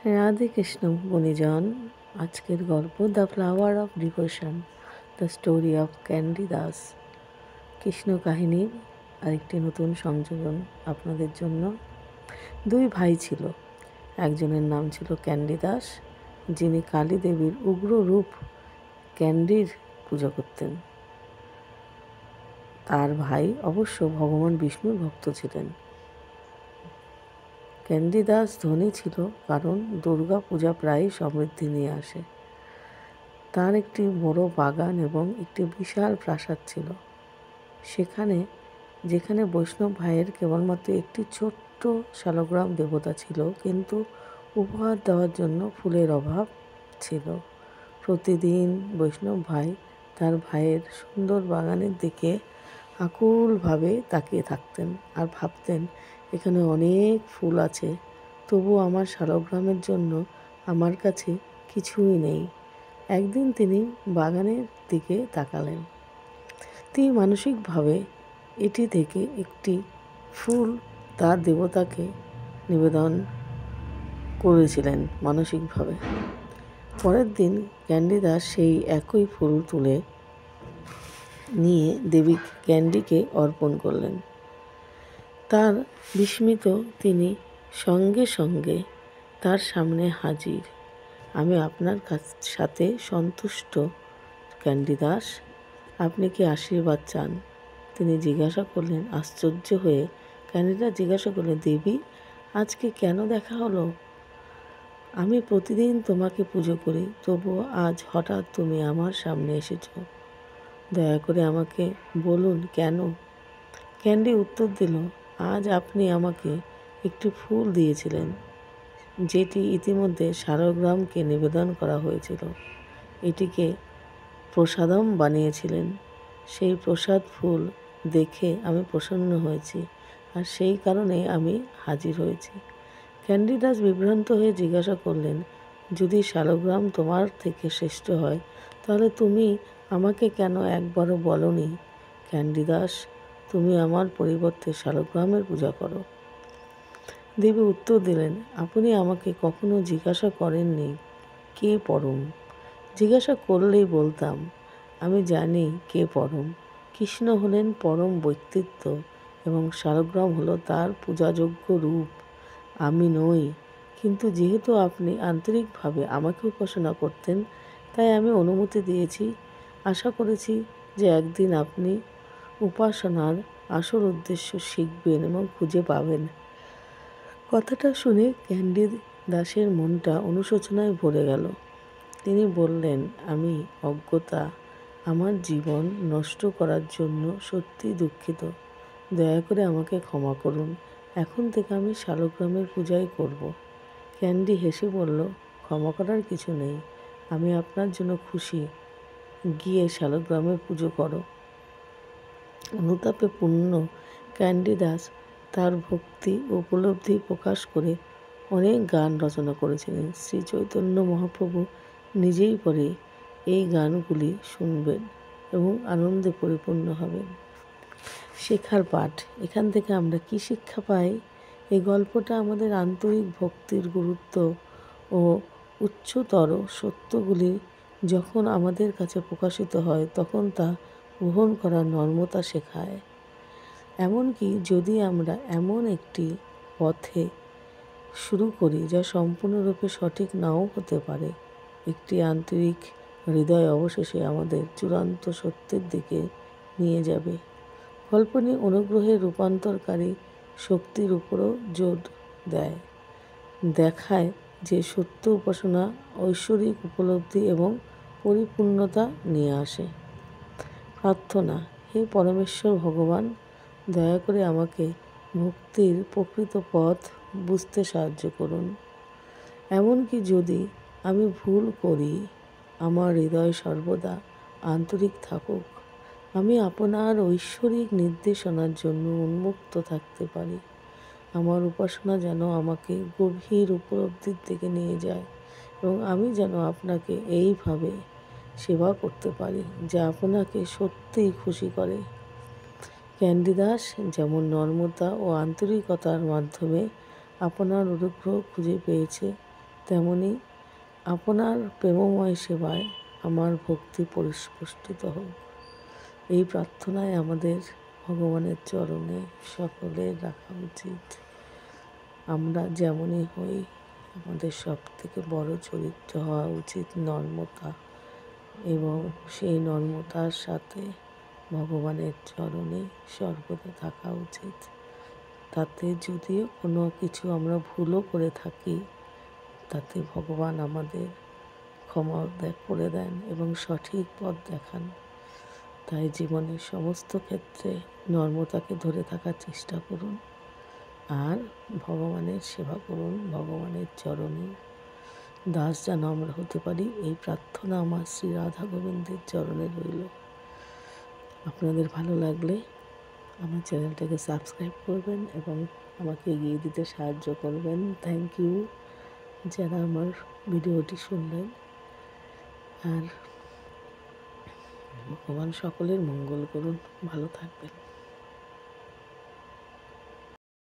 রাধে কৃষ্ণ গুণীজন। আজকের গল্প the flower of devotion, the story of candy Das. Krishna কাহিনীর আরেকটি নতুন সংযোজন আপনাদের জন্য। দুই ভাই ছিল। একজনের নাম ছিল ক্যান্ডি দাস, যিনি কালী দেবীর উগ্র রূপ ক্যান্ডির পূজা করতেন। তার ভাই অবশ্য ভগবান বিষ্ণুর ভক্ত ছিলেন। ক্যান্ডি দাস ধনী ছিল কারণ দুর্গা পূজা প্রায়ই সমৃদ্ধি নিয়ে আসে। তার একটি বড় বাগান এবং একটি বিশাল প্রাসাদ ছিল। যেখানে বৈষ্ণব ভাইয়ের কেবলমাত্র একটি ছোট্ট শালগ্রাম দেবতা ছিল, কিন্তু উপহার দেওয়ার জন্য ফুলের অভাব ছিল। প্রতিদিন বৈষ্ণব ভাই তার ভাইয়ের সুন্দর বাগানের দিকে আকুলভাবে তাকিয়ে থাকতেন আর ভাবতেন, এখানে অনেক ফুল আছে, তবু আমার শালগ্রামের জন্য আমার কাছে কিছুই নেই। একদিন তিনি বাগানের দিকে তাকালেন। তিনি মানসিকভাবে এটি থেকে একটি ফুল তার দেবতাকে নিবেদন করেছিলেন মানসিকভাবে। পরের দিন ক্যান্ডি দাস সেই একই ফুল তুলে নিয়ে দেবী ক্যান্ডিকে অর্পণ করলেন। তার বিস্মিত তিনি সঙ্গে সঙ্গে তার সামনে হাজির। আমি আপনার সাথে সন্তুষ্ট ক্যান্ডি দাস, আপনি কি আশীর্বাদ চান? তিনি জিজ্ঞাসা করলেন। আশ্চর্য হয়ে ক্যান্ডিদা জিজ্ঞাসা করলেন, দেবী, আজকে কেন দেখা হলো? আমি প্রতিদিন তোমাকে পুজো করি, তবুও আজ হঠাৎ তুমি আমার সামনে এসেছ। দয়া করে আমাকে বলুন কেন? ক্যান্ডি উত্তর দিল, আজ আপনি আমাকে একটি ফুল দিয়েছিলেন, যেটি ইতিমধ্যে শালগ্রামকে নিবেদন করা হয়েছিল। এটিকে প্রসাদম বানিয়েছিলেন। সেই প্রসাদ ফুল দেখে আমি প্রসন্ন হয়েছি, আর সেই কারণে আমি হাজির হয়েছি। ক্যান্ডি দাস বিভ্রান্ত হয়ে জিজ্ঞাসা করলেন, যদি শালগ্রাম তোমার থেকে শ্রেষ্ঠ হয়, তাহলে তুমি আমাকে কেন একবারও বলনি? ক্যান্ডি দাস, তুমি আমার পরিবর্তে শালগ্রামের পূজা করো। দেবী উত্তর দিলেন, আপনি আমাকে কখনো জিজ্ঞাসা করেননি কে পরম। জিজ্ঞাসা করলেই বলতাম। আমি জানি কে পরম। কৃষ্ণ হলেন পরম ব্যক্তিত্ব এবং শালগ্রাম হলো তার পূজাযোগ্য রূপ। আমি নই। কিন্তু যেহেতু আপনি আন্তরিকভাবে আমাকে উপাসনা করতেন, তাই আমি অনুমতি দিয়েছি। আশা করেছি যে একদিন আপনি উপাসনার আসল উদ্দেশ্য শিখবেন এবং খুঁজে পাবেন। কথাটা শুনে ক্যান্ডি দাসের মনটা অনুশোচনায় ভরে গেল। তিনি বললেন, আমি অজ্ঞতা আমার জীবন নষ্ট করার জন্য সত্যি দুঃখিত। দয়া করে আমাকে ক্ষমা করুন। এখন থেকে আমি শালগ্রামের পূজাই করব। ক্যান্ডি হেসে বলল, ক্ষমা করার কিছু নেই। আমি আপনার জন্য খুশি। গিয়ে শালগ্রামের পুজো করো। অনুতাপে পূর্ণ ক্যান্ডি দাস তার ভক্তি উপলব্ধি প্রকাশ করে অনেক গান রচনা করেছিলেন। শ্রী চৈতন্য মহাপ্রভু নিজেই পরে এই গানগুলি শুনবেন এবং আনন্দে পরিপূর্ণ হবেন। শেখার পাঠ। এখান থেকে আমরা কি শিক্ষা পাই? এই গল্পটা আমাদের আন্তরিক ভক্তির গুরুত্ব ও উচ্চতর সত্যগুলি যখন আমাদের কাছে প্রকাশিত হয়, তখন তা গ্রহণ করার নর্মতা শেখায়। এমনকি যদি আমরা এমন একটি পথে শুরু করি যা সম্পূর্ণরূপে সঠিক নাও হতে পারে, একটি আন্তরিক হৃদয় অবশেষে আমাদের চূড়ান্ত সত্যের দিকে নিয়ে যাবে। গল্পটি অনুগ্রহের রূপান্তরকারী শক্তির উপরও জোর দেখায় যে সত্য উপাসনা ঐশ্বরিক উপলব্ধি এবং পরিপূর্ণতা নিয়ে আসে। প্রার্থনা। হে পরমেশ্বর ভগবান, দয়া করে আমাকে ভক্তির প্রকৃত পথ বুঝতে সাহায্য করুন। এমনকি যদি আমি ভুল করি, আমার হৃদয় সর্বদা আন্তরিক থাকুক। আমি আপনার ঐশ্বরিক নির্দেশনার জন্য উন্মুক্ত থাকতে পারি। আমার উপাসনা যেন আমাকে গভীর উপলব্ধির দিকে নিয়ে যায় এবং আমি যেন আপনাকে এইভাবে সেবা করতে পারি যা আপনাকে সত্যিই খুশি করে। ক্যান্ডি দাস যেমন নর্মতা ও আন্তরিকতার মাধ্যমে আপনার অনুগ্রহ খুঁজে পেয়েছে, তেমনি আপনার প্রেমময় সেবায় আমার ভক্তি পরিস্ফুটিত হোক, এই প্রার্থনায় আমাদের ভগবানের চরণে সকলের রাখা উচিত। আমরা যেমনই হই, আমাদের সবথেকে বড় চরিত্র হওয়া উচিত নর্মতা, এবং সেই নর্মতার সাথে ভগবানের চরণে সর্বদা থাকা উচিত। তাতে যদিও কোনো কিছু আমরা ভুলও করে থাকি, তাতে ভগবান আমাদের ক্ষমা করে দেন এবং সঠিক পথ দেখান। তাই জীবনের সমস্ত ক্ষেত্রে নর্মতাকে ধরে থাকার চেষ্টা করুন আর ভগবানের সেবা করুন। ভগবানের চরণে দাস যেন আমরা হতে পারি, এই প্রার্থনা আমার শ্রী রাধা গোবিন্দের চরণে রইল। আপনাদের ভালো লাগলে আমার চ্যানেলটাকে সাবস্ক্রাইব করবেন এবং আমাকে এগিয়ে দিতে সাহায্য করবেন। থ্যাংক ইউ যারা আমার ভিডিওটি শুনলেন। আর ভগবান সকলের মঙ্গল করুন। ভালো থাকবেন।